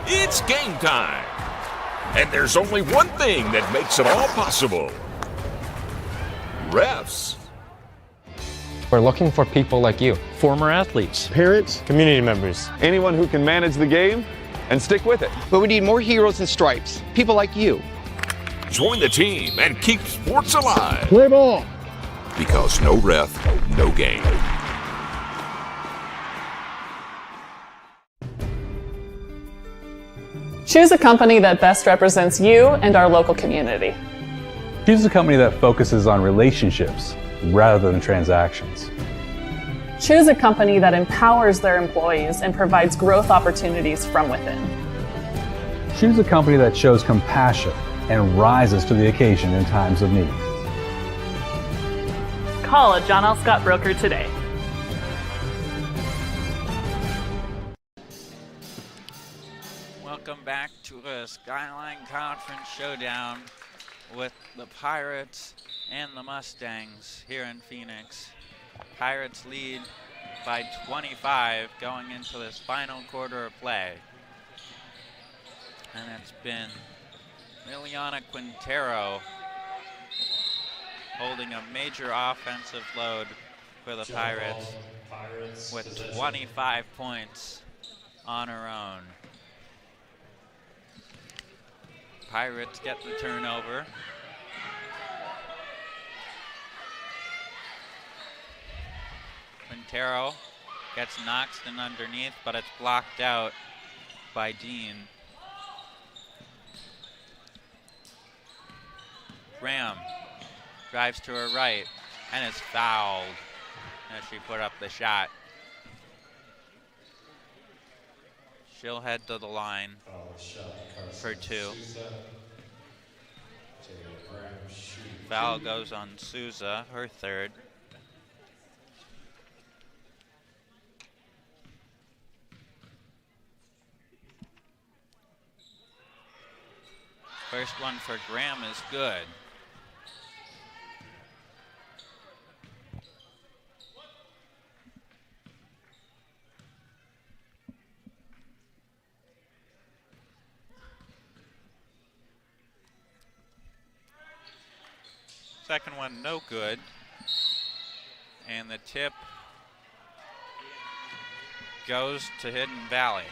It's game time. And there's only one thing that makes it all possible. Refs. We're looking for people like you. Former athletes, Parents, community members, Anyone who can manage the game and stick with it. But we need more heroes in stripes. People like you. Join the team and keep sports alive. play ball. Because no ref, no game. Choose a company that best represents you and our local community. Choose a company that focuses on relationships rather than transactions. Choose a company that empowers their employees and provides growth opportunities from within. Choose a company that shows compassion and rises to the occasion in times of need. Call a John L. Scott broker today. Welcome back to a Skyline Conference showdown with the Pirates and the Mustangs here in Phoenix. Pirates lead by 25 going into this final quarter of play. And it's been Liliana Quintero holding a major offensive load for the Pirates with 25 points on her own. Pirates get the turnover. Quintero gets Noxton underneath, but it's blocked out by Dean. Graham drives to her right and is fouled as she put up the shot. She'll head to the line for two. Foul goes on Souza, her third. First one for Graham is good. Second one, no good. And the tip goes to Hidden Valley.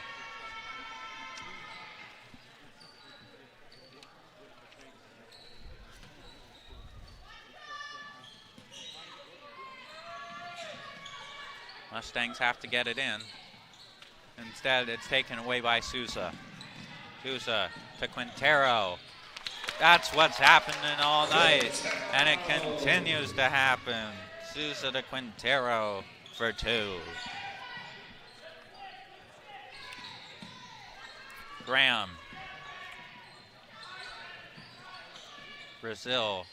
Mustangs have to get it in. Instead, it's taken away by Souza. Souza to Quintero. That's what's happening all night, and it continues to happen. Souza to Quintero for two. Graham. Brazil.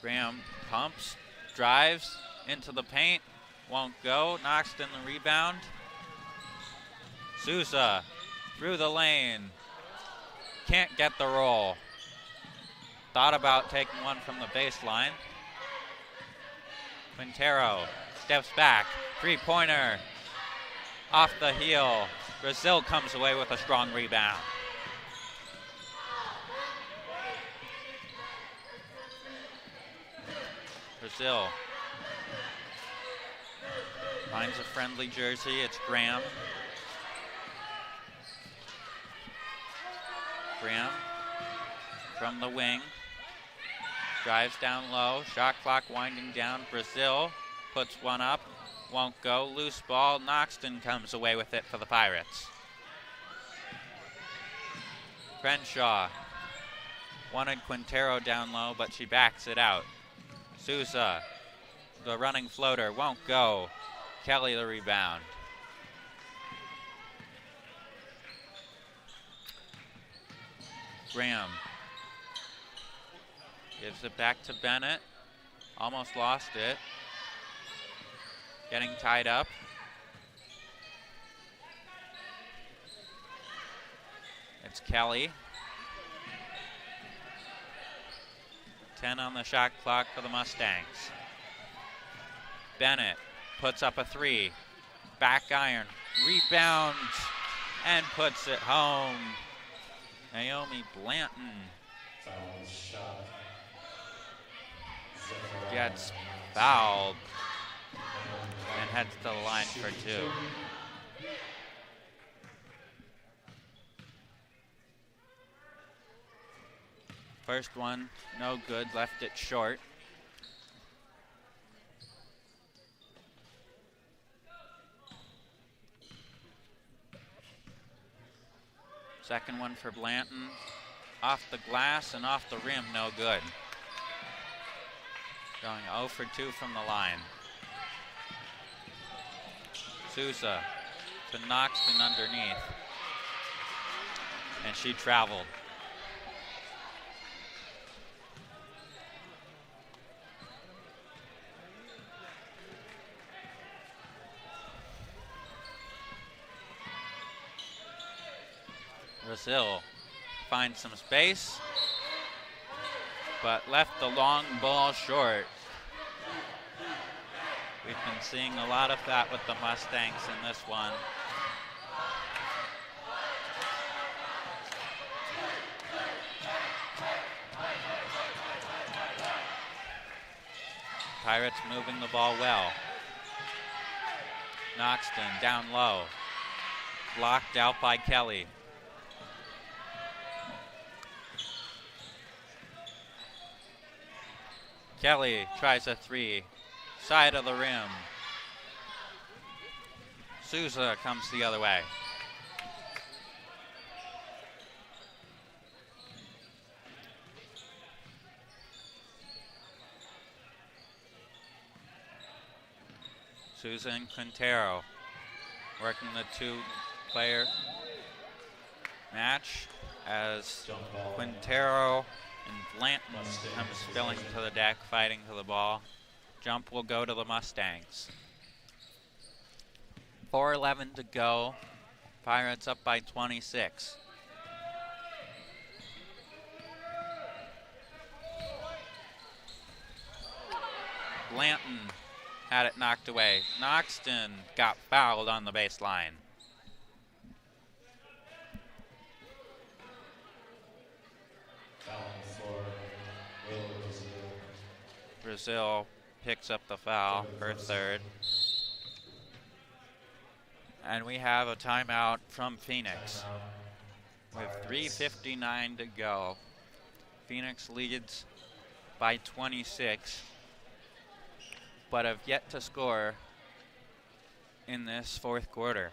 Graham pumps, drives into the paint, won't go. Noxton the rebound. Souza through the lane. Can't get the roll. Thought about taking one from the baseline. Quintero steps back. Three-pointer. Off the heel. Brazil comes away with a strong rebound. Brazil finds a friendly jersey. It's Graham. Graham from the wing. Drives down low. Shot clock winding down. Brazil puts one up. Won't go. Loose ball. Noxton comes away with it for the Pirates. Crenshaw wanted Quintero down low, but she backs it out. Souza, the running floater, won't go. Kelly the rebound. Graham gives it back to Bennett. Almost lost it. Getting tied up. It's Kelly. 10 on the shot clock for the Mustangs. Bennett puts up a three. Back iron. Rebounds and puts it home. Naomi Blanton gets fouled and heads to the line for two. First one, no good, left it short. Second one for Blanton, off the glass and off the rim, no good. Going 0 for 2 from the line. Souza to Noxton underneath. And she traveled. Brazil finds some space, but left the long ball short. We've been seeing a lot of that with the Mustangs in this one. Pirates moving the ball well. Noxton down low. Blocked out by Kelly. Kelly tries a three. Side of the rim. Souza comes the other way. Souza and Quintero working the two-player match as Quintero And Blanton comes spilling to the deck, fighting for the ball. Jump will go to the Mustangs. 4:11 to go. Pirates up by 26. Blanton had it knocked away. Noxton got fouled on the baseline. Brazil picks up the foul for third. And we have a timeout from Phoenix with 3:59 to go. Phoenix leads by 26, but have yet to score in this fourth quarter,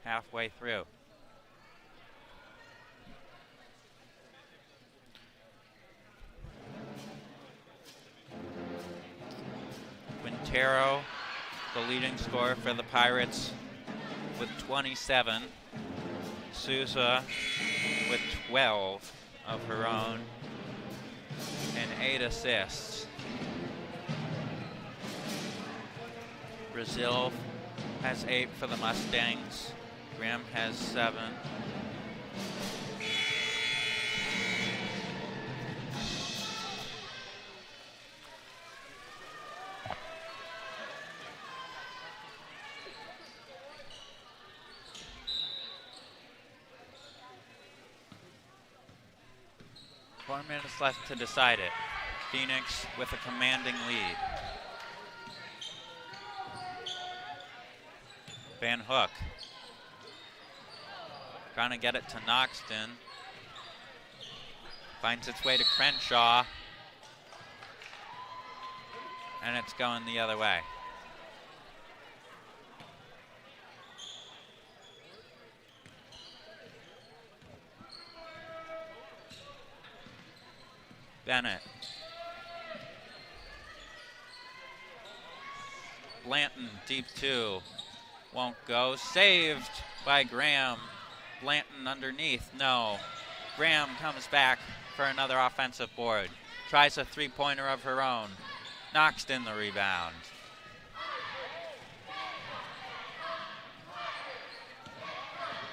halfway through. Quintero, the leading scorer for the Pirates, with 27. Souza with 12 of her own and 8 assists. Brazil has 8 for the Mustangs. Graham has 7. Four minutes left to decide it. Phoenix with a commanding lead. Van Hook trying to get it to Noxton. Finds its way to Crenshaw. And it's going the other way. Bennett. Blanton, deep 2. Won't go. Saved by Graham. Blanton underneath. No. Graham comes back for another offensive board. Tries a three-pointer of her own. Noxton the rebound.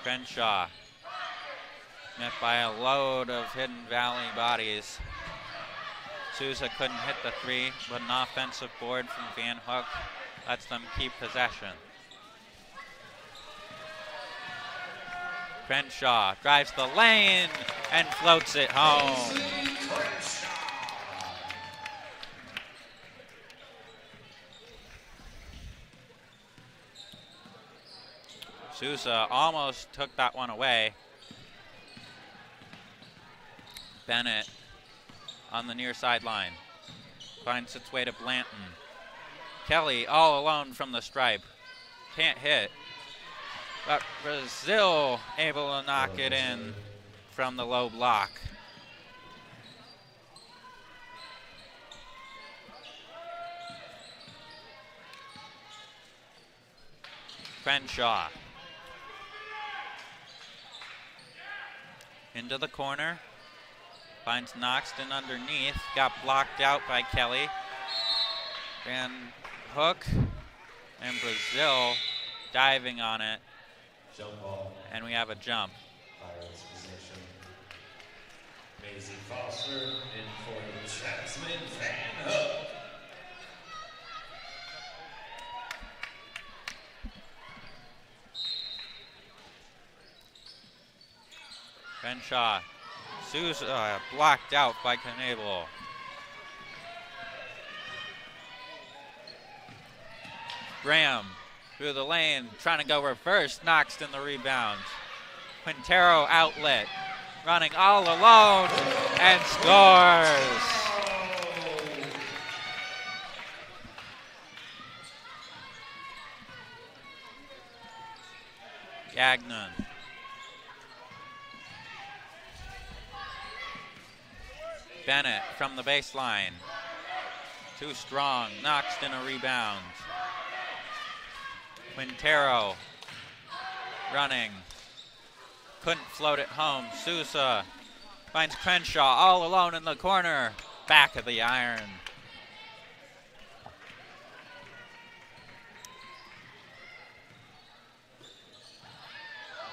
Crenshaw. Met by a load of Hidden Valley bodies. Souza couldn't hit the three, but an offensive board from Van Hook lets them keep possession. Crenshaw drives the lane and floats it home. Souza almost took that one away. Bennett on the near sideline. Finds its way to Blanton. Kelly all alone from the stripe. Can't hit. But Brazil able to knock it in from the low block. Crenshaw. Into the corner. Finds Noxton underneath. Got blocked out by Kelly. Van Hook and Brazil diving on it. Jump ball. And we have a jump. Pirates possession. Maisie Foster in for Jasmine Van Hook. Crenshaw. Souza blocked out by Knebel. Graham through the lane, trying to go reverse, Noxton the rebound. Quintero outlet, running all alone, and scores. Gagnon. Bennett from the baseline. Too strong. Noxton a rebound. Quintero running. Couldn't float it home. Souza Finds Crenshaw all alone in the corner. Back of the iron.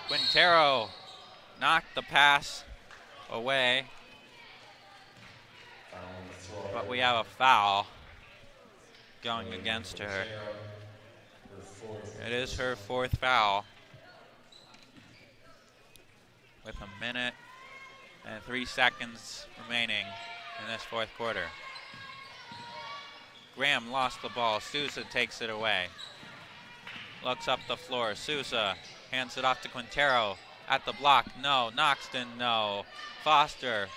Quintero knocked the pass away. But we have a foul going against her. It is her 4th foul. With a minute and 3 seconds remaining in this 4th quarter. Graham lost the ball. Sousa takes it away. Looks up the floor. Sousa hands it off to Quintero. At the block, no. Noxton, no. Foster.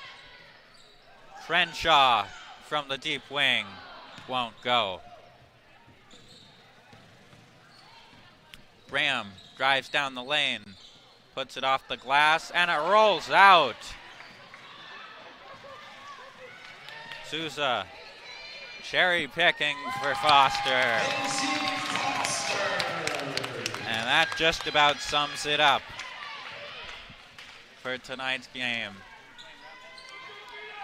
Crenshaw from the deep wing. Won't go. Graham drives down the lane. Puts it off the glass, and it rolls out. Sousa cherry picking for Foster. And that just about sums it up for tonight's game.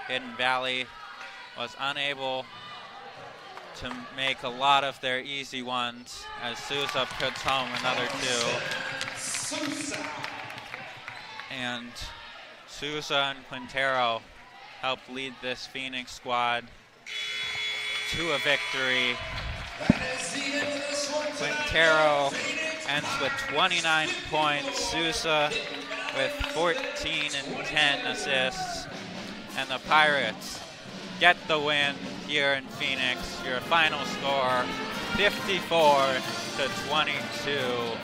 Hidden Valley was unable to make a lot of their easy ones as Sousa puts home another 2. And Sousa and Quintero help lead this Phoenix squad to a victory. Quintero ends with 29 points. Sousa with 14 and 10 assists. And the Pirates get the win here in Phoenix. Your final score, 54-22.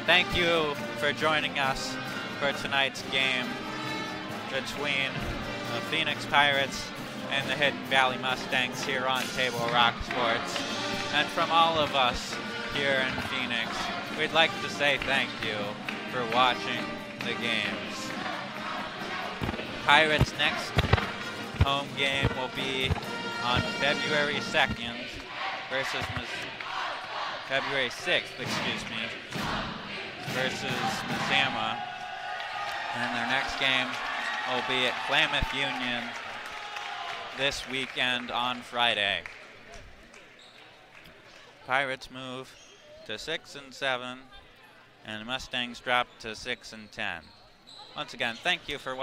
Thank you for joining us for tonight's game between the Phoenix Pirates and the Hidden Valley Mustangs here on Table Rock Sports. And from all of us here in Phoenix, we'd like to say thank you for watching the games. Pirates' next home game will be on February 2nd versus February 6th, excuse me, versus Mazama. And their next game will be at Klamath Union this weekend on Friday. Pirates move to 6-7, and Mustangs drop to 6-10. Once again, thank you for watching.